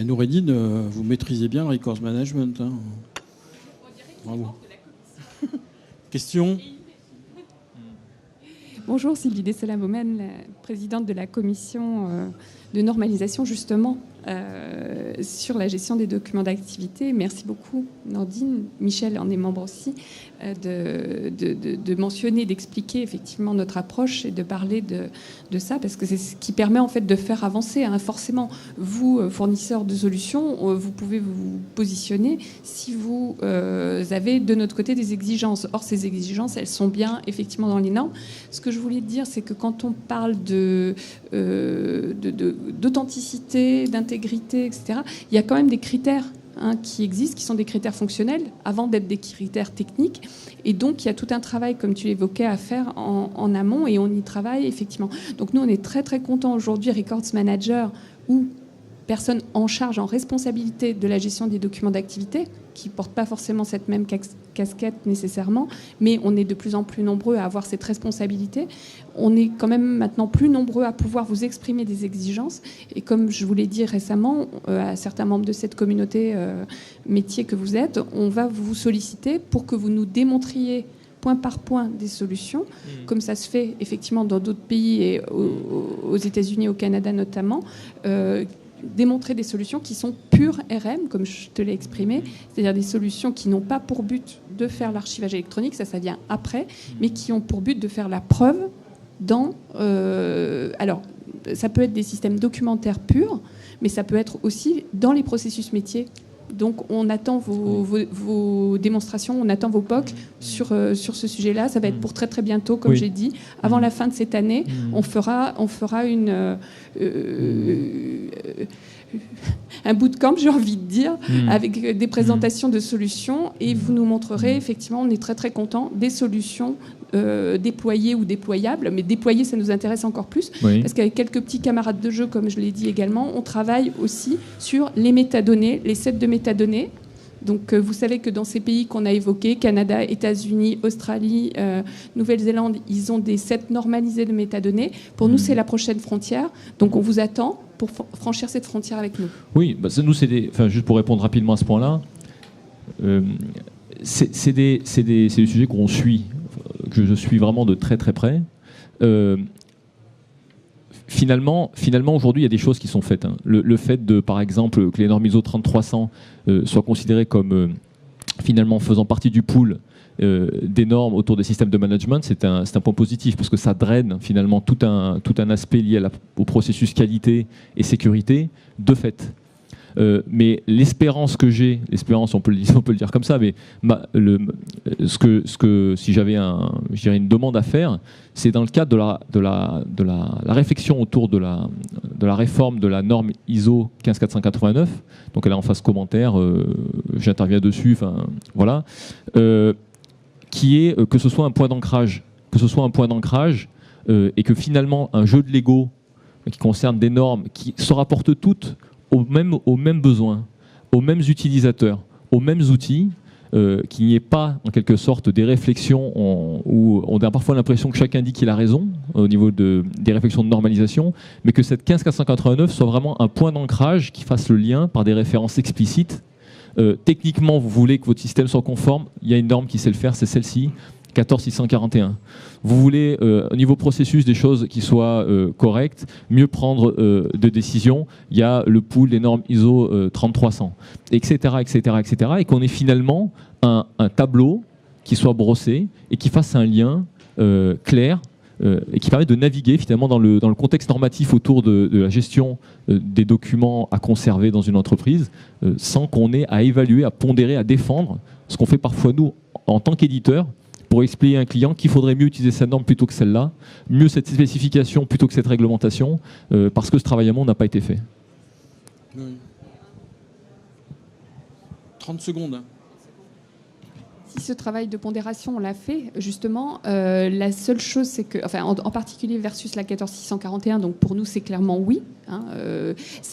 Noureddine, vous maîtrisez bien le records management, hein. Bravo. Question? Bonjour, Sylvie Dessela-Baumann, la présidente de la commission de normalisation justement sur la gestion des documents d'activité. Merci beaucoup, Nordine. Michel en est membre aussi, de mentionner, d'expliquer effectivement notre approche et de parler de ça, parce que c'est ce qui permet en fait de faire avancer, hein. Forcément, vous, fournisseurs de solutions, vous pouvez vous positionner si vous avez de notre côté des exigences. Or, ces exigences, elles sont bien effectivement dans les normes. Ce que je voulais dire, c'est que quand on parle d'authenticité, d'intégrité, etc., il y a quand même des critères, hein, qui existent, qui sont des critères fonctionnels avant d'être des critères techniques. Et donc, il y a tout un travail, comme tu l'évoquais, à faire en amont, et on y travaille effectivement. Donc, nous, on est très, très contents aujourd'hui, Records Manager, ou personne en charge, en responsabilité de la gestion des documents d'activité, qui ne portent pas forcément cette même casquette nécessairement, mais on est de plus en plus nombreux à avoir cette responsabilité. On est quand même maintenant plus nombreux à pouvoir vous exprimer des exigences. Et comme je vous l'ai dit récemment, à certains membres de cette communauté métier que vous êtes, on va vous solliciter pour que vous nous démontriez point par point des solutions, comme ça se fait effectivement dans d'autres pays et aux États-Unis, au Canada notamment, démontrer des solutions qui sont pures RM, comme je te l'ai exprimé, c'est-à-dire des solutions qui n'ont pas pour but de faire l'archivage électronique, ça vient après, mais qui ont pour but de faire la preuve dans... alors, ça peut être des systèmes documentaires purs, mais ça peut être aussi dans les processus métiers. Donc, on attend vos démonstrations, on attend vos POC sur ce sujet-là. Ça va être pour très très bientôt, comme j'ai dit. Avant la fin de cette année, on fera un bootcamp, j'ai envie de dire, avec des présentations de solutions, et vous nous montrerez, effectivement, on est très très contents, des solutions déployées ou déployables, mais déployées, ça nous intéresse encore plus, parce qu'avec quelques petits camarades de jeu, comme je l'ai dit également, on travaille aussi sur les métadonnées, les sets de métadonnées. Donc, vous savez que dans ces pays qu'on a évoqués, Canada, États-Unis, Australie, Nouvelle-Zélande, ils ont des sets normalisés de métadonnées. Pour nous, c'est la prochaine frontière. Donc, on vous attend pour franchir cette frontière avec nous. Oui, bah, nous, juste pour répondre rapidement à ce point-là, c'est des sujets qu'on suit, que je suis vraiment de très très près. Finalement, aujourd'hui, il y a des choses qui sont faites, hein. Le fait de, par exemple, que les normes ISO 3300 soient considérées comme finalement faisant partie du pool des normes autour des systèmes de management, c'est un point positif, parce que ça draine finalement tout un aspect lié au processus qualité et sécurité de fait. Mais l'espérance que j'ai, l'espérance on peut le dire comme ça, mais si j'avais une demande à faire, c'est dans le cadre de la réflexion autour de la réforme de la norme ISO 15489, donc elle est en phase commentaire, j'interviens dessus, enfin voilà, qui est que ce soit un point d'ancrage, et que finalement un jeu de Lego qui concerne des normes qui se rapportent toutes aux mêmes besoins, aux mêmes utilisateurs, aux mêmes outils, qu'il n'y ait pas en quelque sorte des réflexions où on a parfois l'impression que chacun dit qu'il a raison au niveau des réflexions de normalisation, mais que cette 15489 soit vraiment un point d'ancrage qui fasse le lien par des références explicites. Techniquement, vous voulez que votre système soit conforme, il y a une norme qui sait le faire, c'est celle-ci, 14641. Vous voulez, au niveau processus, des choses qui soient correctes, mieux prendre de décisions, il y a le pool des normes ISO 3300, etc., et qu'on ait finalement un tableau qui soit brossé et qui fasse un lien clair et qui permet de naviguer finalement dans le contexte normatif autour de la gestion des documents à conserver dans une entreprise, sans qu'on ait à évaluer, à pondérer, à défendre ce qu'on fait parfois nous en tant qu'éditeur, pour expliquer à un client qu'il faudrait mieux utiliser cette norme plutôt que celle-là, mieux cette spécification plutôt que cette réglementation, parce que ce travail amont n'a pas été fait. Oui. 30 secondes. Si ce travail de pondération, on l'a fait, justement, la seule chose, c'est que, enfin, en particulier versus la 14641, donc pour nous, c'est clairement oui. Hein,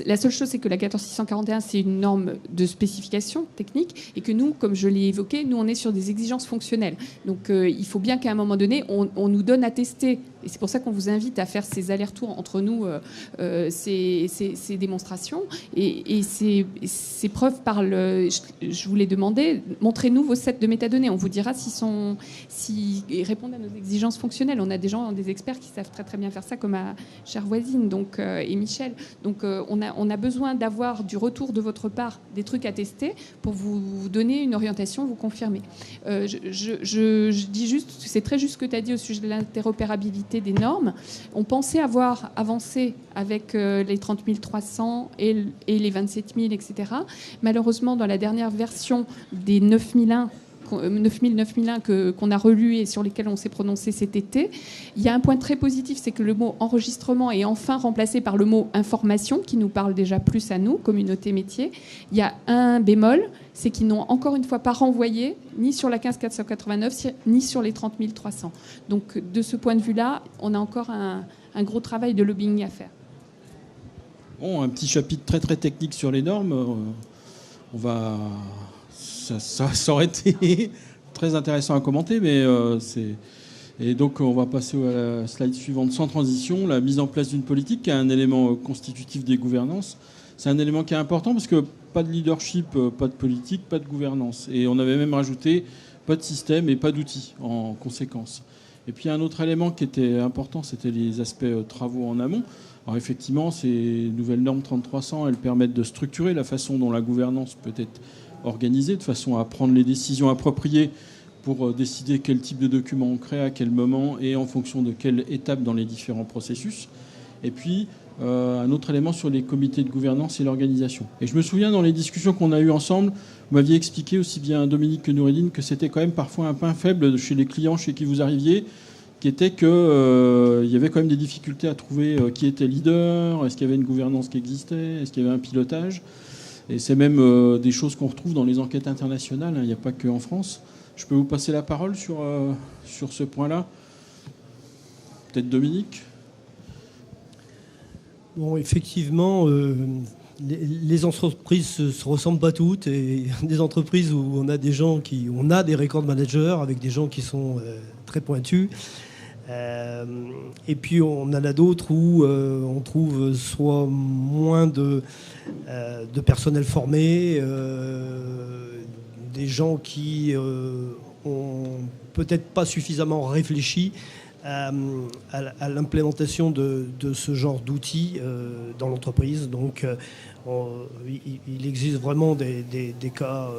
la seule chose, c'est que la 14641, c'est une norme de spécification technique, et que nous, comme je l'ai évoqué, nous, on est sur des exigences fonctionnelles. Donc, il faut bien qu'à un moment donné, on nous donne à tester. Et c'est pour ça qu'on vous invite à faire ces allers-retours entre nous, ces démonstrations. Et ces preuves par je vous l'ai demandé, montrez-nous vos sets de métadonnées. On vous dira s'ils répondent à nos exigences fonctionnelles. On a des experts qui savent très très bien faire ça, comme ma chère voisine et Michel. Donc on a besoin d'avoir du retour de votre part, des trucs à tester, pour vous donner une orientation, vous confirmer. Je dis juste, c'est très juste ce que tu as dit au sujet de l'interopérabilité des normes. On pensait avoir avancé avec les 30 300 et les 27 000, etc. Malheureusement, dans la dernière version des 9001 qu'on a relu et sur lesquels on s'est prononcé cet été, il y a un point très positif, c'est que le mot enregistrement est enfin remplacé par le mot information, qui nous parle déjà plus à nous, communauté métier. Il y a un bémol, c'est qu'ils n'ont encore une fois pas renvoyé ni sur la 15489 ni sur les 30 300. Donc de ce point de vue-là, on a encore un gros travail de lobbying à faire. Bon, un petit chapitre très très technique sur les normes. On va... Ça aurait été très intéressant à commenter, mais c'est... Et donc on va passer à la slide suivante sans transition, la mise en place d'une politique qui est un élément constitutif des gouvernances. C'est un élément qui est important parce que pas de leadership, pas de politique, pas de gouvernance. Et on avait même rajouté pas de système et pas d'outils en conséquence. Et puis un autre élément qui était important, c'était les aspects travaux en amont. Alors effectivement, ces nouvelles normes 3300, elles permettent de structurer la façon dont la gouvernance peut être organisée, de façon à prendre les décisions appropriées pour décider quel type de document on crée, à quel moment et en fonction de quelle étape dans les différents processus. Et puis, un autre élément sur les comités de gouvernance et l'organisation. Et je me souviens, dans les discussions qu'on a eues ensemble, vous m'aviez expliqué, aussi bien Dominique que Noureddine, que c'était quand même parfois un point faible chez les clients chez qui vous arriviez, qui était qu'il y avait quand même des difficultés à trouver qui était leader, est-ce qu'il y avait une gouvernance qui existait, est-ce qu'il y avait un pilotage. Et c'est même des choses qu'on retrouve dans les enquêtes internationales, hein, il n'y a pas qu'en France. Je peux vous passer la parole sur ce point-là. Peut-être Dominique ? Bon, effectivement, les entreprises ne se ressemblent pas toutes. Et des entreprises où on a des gens on a des record managers avec des gens qui sont très pointus. Et puis on en a d'autres où on trouve soit moins de personnel formé, des gens qui ont peut-être pas suffisamment réfléchi à l'implémentation de ce genre d'outils dans l'entreprise. Donc il existe vraiment des cas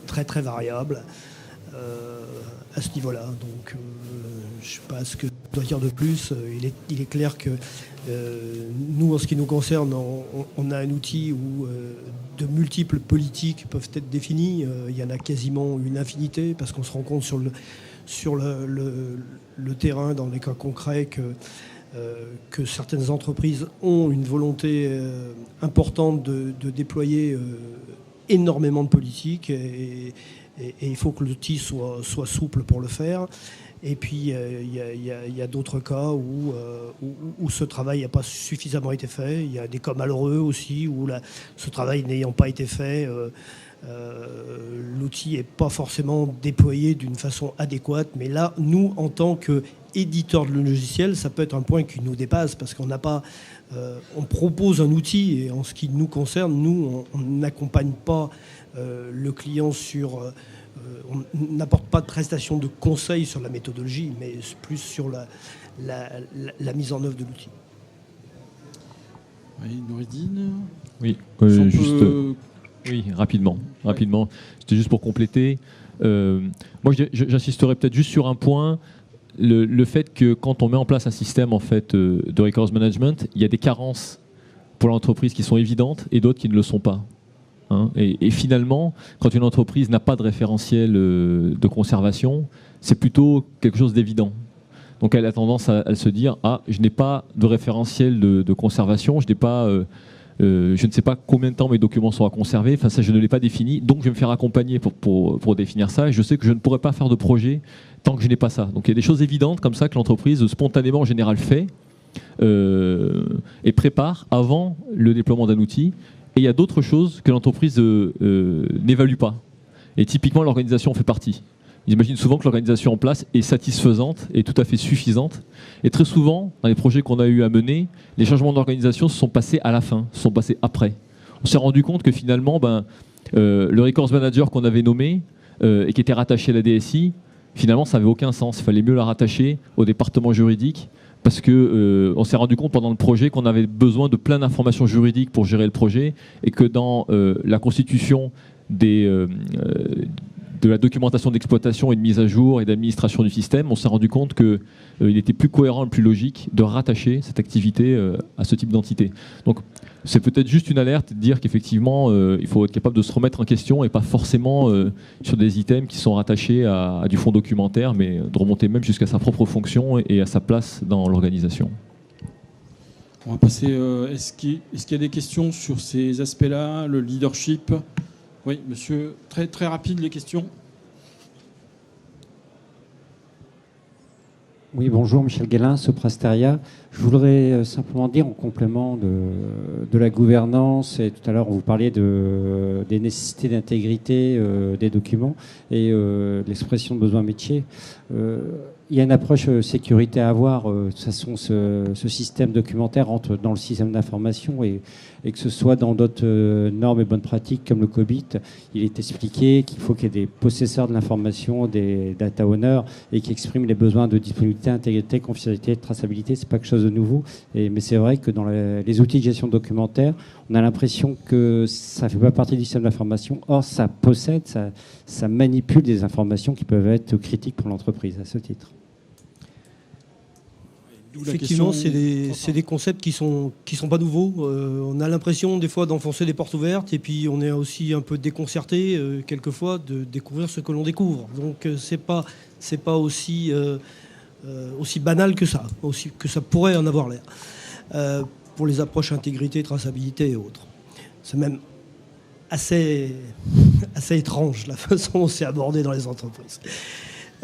très très variables. à ce niveau-là. Donc, je ne sais pas ce que je dois dire de plus. Il est clair que nous, en ce qui nous concerne, on a un outil où de multiples politiques peuvent être définies. Il y en a quasiment une infinité, parce qu'on se rend compte sur le terrain, dans les cas concrets, que certaines entreprises ont une volonté importante de déployer énormément de politiques, et il faut que l'outil soit souple pour le faire. Et puis, il y a d'autres cas où ce travail n'a pas suffisamment été fait. Il y a des cas malheureux aussi, où ce travail n'ayant pas été fait, l'outil n'est pas forcément déployé d'une façon adéquate. Mais là, nous, en tant qu'éditeurs de logiciel, ça peut être un point qui nous dépasse, parce qu'on n'a pas... on propose un outil, et en ce qui nous concerne, nous, on n'accompagne pas le client sur... on n'apporte pas de prestation de conseil sur la méthodologie, mais plus sur la mise en œuvre de l'outil. Oui, Noureddine. Oui, oui, rapidement. C'était juste pour compléter. Moi, j'insisterais peut-être juste sur un point. Le fait que quand on met en place un système en fait, de records management, il y a des carences pour l'entreprise qui sont évidentes et d'autres qui ne le sont pas. Hein, et finalement, quand une entreprise n'a pas de référentiel de conservation, c'est plutôt quelque chose d'évident. Donc elle a tendance à se dire « Ah, je n'ai pas de référentiel de conservation, je ne sais pas combien de temps mes documents sont à conserver, enfin ça je ne l'ai pas défini, donc je vais me faire accompagner pour définir ça, et je sais que je ne pourrai pas faire de projet tant que je n'ai pas ça. » Donc il y a des choses évidentes comme ça que l'entreprise spontanément en général fait et prépare avant le déploiement d'un outil. Et il y a d'autres choses que l'entreprise n'évalue pas. Et typiquement, l'organisation en fait partie. J'imagine souvent que l'organisation en place est satisfaisante et tout à fait suffisante. Et très souvent, dans les projets qu'on a eu à mener, les changements d'organisation se sont passés à la fin, se sont passés après. On s'est rendu compte que finalement, le Records Manager qu'on avait nommé et qui était rattaché à la DSI, finalement, ça n'avait aucun sens. Il fallait mieux la rattacher au département juridique, parce qu'on s'est rendu compte pendant le projet qu'on avait besoin de plein d'informations juridiques pour gérer le projet, et que dans la constitution de la documentation d'exploitation et de mise à jour et d'administration du système, on s'est rendu compte qu'il était plus cohérent et plus logique de rattacher cette activité à ce type d'entité. Donc c'est peut-être juste une alerte de dire qu'effectivement il faut être capable de se remettre en question, et pas forcément sur des items qui sont rattachés à du fond documentaire, mais de remonter même jusqu'à sa propre fonction et à sa place dans l'organisation. On va passer. Est-ce qu'il y a des questions sur ces aspects-là, le leadership? Oui, monsieur, très, très rapide les questions. Oui, bonjour, Michel Guélin, Soprasteria. Je voudrais simplement dire, en complément de la gouvernance, et tout à l'heure on vous parlait des nécessités d'intégrité des documents et l'expression de besoins métiers. Il y a une approche sécurité à avoir. De toute façon, ce système documentaire entre dans le système d'information, et que ce soit dans d'autres normes et bonnes pratiques comme le COBIT, il est expliqué qu'il faut qu'il y ait des possesseurs de l'information, des data owners, et qui expriment les besoins de disponibilité, intégrité, confidentialité, traçabilité. C'est pas quelque chose de nouveau. Mais c'est vrai que dans les outils de gestion documentaire, on a l'impression que ça ne fait pas partie du système d'information. Or, ça possède, ça manipule des informations qui peuvent être critiques pour l'entreprise à ce titre. Effectivement, c'est des concepts qui sont pas nouveaux. On a l'impression des fois d'enfoncer des portes ouvertes, et puis on est aussi un peu déconcerté quelquefois de découvrir ce que l'on découvre. Donc c'est pas aussi banal que ça, aussi que ça pourrait en avoir l'air. Pour les approches intégrité, traçabilité et autres, c'est même assez étrange la façon dont c'est abordé dans les entreprises.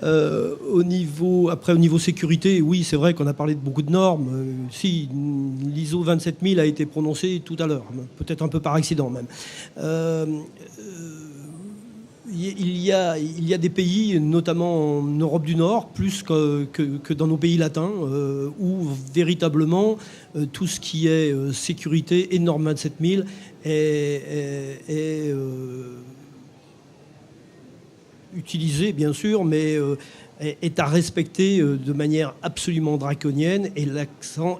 Au niveau sécurité, oui, c'est vrai qu'on a parlé de beaucoup de normes. Si, l'ISO 27000 a été prononcé tout à l'heure, peut-être un peu par accident même. Il y a des pays, notamment en Europe du Nord, plus que dans nos pays latins, où véritablement tout ce qui est sécurité et norme 27000 est utilisé, bien sûr, mais est à respecter de manière absolument draconienne, et l'accent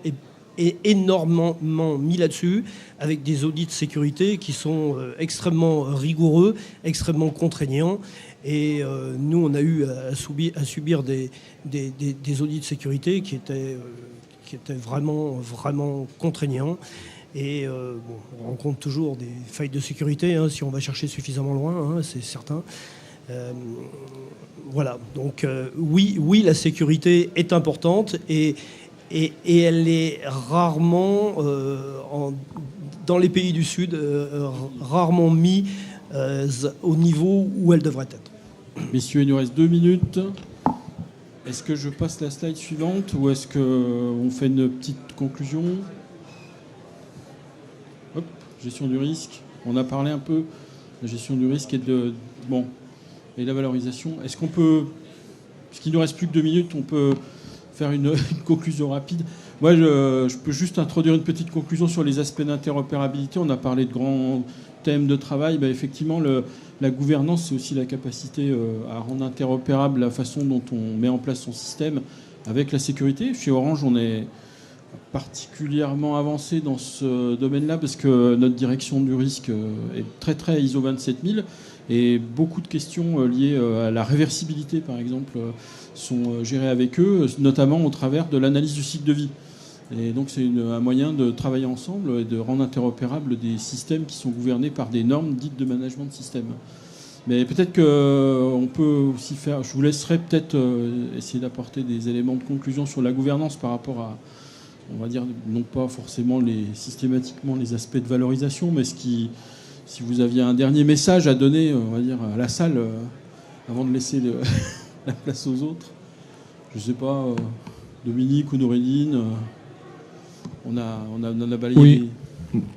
est énormément mis là-dessus, avec des audits de sécurité qui sont extrêmement rigoureux, extrêmement contraignants, Et nous, on a eu à subir des audits de sécurité qui étaient vraiment contraignants. Et on rencontre toujours des failles de sécurité si on va chercher suffisamment loin, c'est certain. Voilà. Donc oui, la sécurité est importante et elle est rarement, dans les pays du Sud, rarement mise au niveau où elle devrait être. Messieurs, il nous reste 2 minutes. Est-ce que je passe la slide suivante ou est-ce qu'on fait une petite conclusion ? Hop, gestion du risque. On a parlé un peu de la gestion du risque et de la valorisation. Est-ce qu'on peut, puisqu'il ne nous reste plus que 2 minutes, on peut faire une conclusion rapide ? Moi, je peux juste introduire une petite conclusion sur les aspects d'interopérabilité. On a parlé de grands thèmes de travail. Effectivement, la gouvernance, c'est aussi la capacité à rendre interopérable la façon dont on met en place son système avec la sécurité. Chez Orange, on est particulièrement avancé dans ce domaine-là parce que notre direction du risque est très, très ISO 27000 et beaucoup de questions liées à la réversibilité, par exemple, sont gérées avec eux, notamment au travers de l'analyse du cycle de vie. Et donc c'est un moyen de travailler ensemble et de rendre interopérables des systèmes qui sont gouvernés par des normes dites de management de système. Mais peut-être qu'on peut aussi faire... Je vous laisserai peut-être essayer d'apporter des éléments de conclusion sur la gouvernance par rapport à, on va dire, non pas forcément systématiquement les aspects de valorisation, mais si vous aviez un dernier message à donner, on va dire, à la salle, avant de laisser la place aux autres. Je ne sais pas, Dominique ou Noureddine... On a balayé. Oui.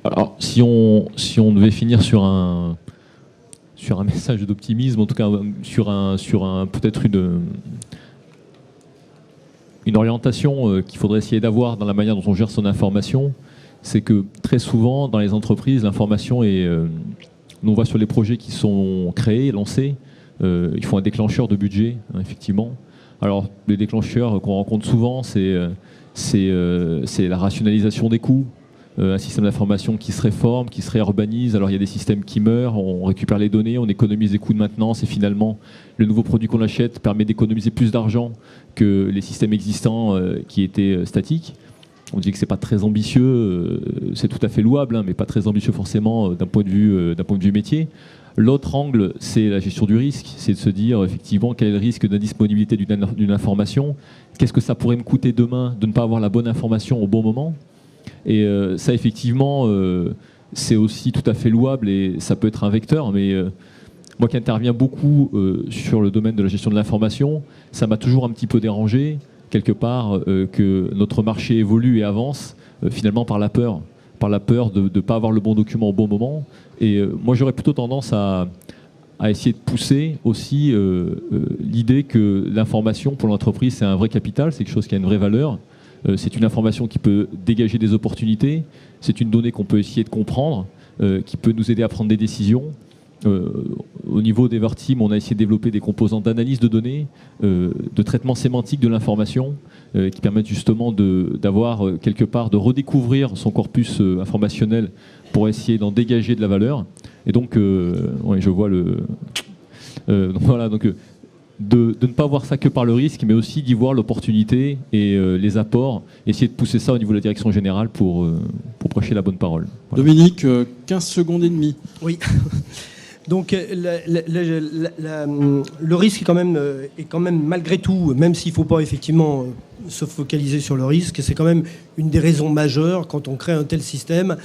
Alors, si on devait finir sur un message d'optimisme, en tout cas sur un peut-être une orientation qu'il faudrait essayer d'avoir dans la manière dont on gère son information, c'est que très souvent dans les entreprises, l'information est. Nous on voit sur les projets qui sont créés, lancés, il faut un déclencheur de budget, effectivement. Alors les déclencheurs qu'on rencontre souvent, c'est la rationalisation des coûts, un système d'information qui se réforme, qui se réurbanise. Alors il y a des systèmes qui meurent, on récupère les données, on économise des coûts de maintenance et finalement le nouveau produit qu'on achète permet d'économiser plus d'argent que les systèmes existants qui étaient statiques. On dit que c'est pas très ambitieux, c'est tout à fait louable, mais pas très ambitieux forcément d'un point de vue métier. L'autre angle, c'est la gestion du risque, c'est de se dire effectivement quel est le risque d'indisponibilité d'une information, qu'est-ce que ça pourrait me coûter demain de ne pas avoir la bonne information au bon moment. Et ça effectivement, c'est aussi tout à fait louable et ça peut être un vecteur, mais moi qui interviens beaucoup sur le domaine de la gestion de l'information, ça m'a toujours un petit peu dérangé, quelque part, que notre marché évolue et avance finalement par la peur de ne pas avoir le bon document au bon moment. Et moi, j'aurais plutôt tendance à essayer de pousser aussi l'idée que l'information pour l'entreprise, c'est un vrai capital, c'est quelque chose qui a une vraie valeur. C'est une information qui peut dégager des opportunités, c'est une donnée qu'on peut essayer de comprendre, qui peut nous aider à prendre des décisions. Au niveau d'Everteam, on a essayé de développer des composants d'analyse de données, de traitement sémantique de l'information, qui permettent justement d'avoir quelque part, de redécouvrir son corpus informationnel pour essayer d'en dégager de la valeur. Et donc, ouais, je vois voilà, donc de ne pas voir ça que par le risque, mais aussi d'y voir l'opportunité et les apports, essayer de pousser ça au niveau de la direction générale pour prêcher la bonne parole. Voilà. Dominique, 15 secondes et demie. Oui. Donc le risque est quand même malgré tout, même s'il ne faut pas effectivement se focaliser sur le risque, c'est quand même une des raisons majeures quand on crée un tel système.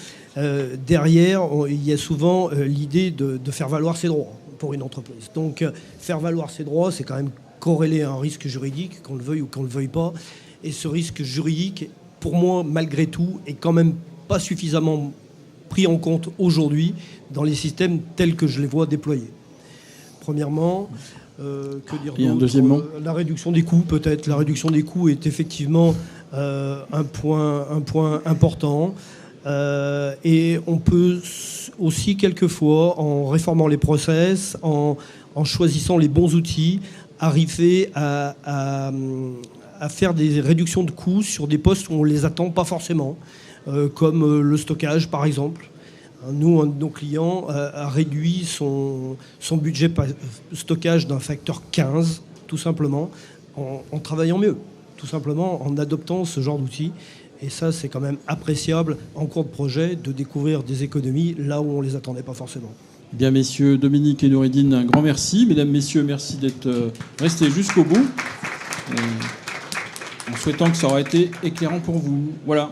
Derrière, il y a souvent l'idée de faire valoir ses droits pour une entreprise. Donc faire valoir ses droits, c'est quand même corrélé à un risque juridique, qu'on le veuille ou qu'on ne le veuille pas. Et ce risque juridique, pour moi, malgré tout, est quand même pas suffisamment pris en compte aujourd'hui dans les systèmes tels que je les vois déployés. Premièrement, que dire d'autre ? Deuxièmement, la réduction des coûts, peut-être. La réduction des coûts est effectivement un point important. Et on peut aussi, quelquefois, en réformant les process, en choisissant les bons outils, arriver à faire des réductions de coûts sur des postes où on ne les attend pas forcément, comme le stockage, par exemple. Nous, un de nos clients a réduit son budget stockage d'un facteur 15, tout simplement, en travaillant mieux, tout simplement en adoptant ce genre d'outils. Et ça, c'est quand même appréciable en cours de projet de découvrir des économies là où on ne les attendait pas forcément. Bien, messieurs Dominique et Noureddine, un grand merci. Mesdames, messieurs, merci d'être restés jusqu'au bout. En souhaitant que ça aurait été éclairant pour vous. Voilà.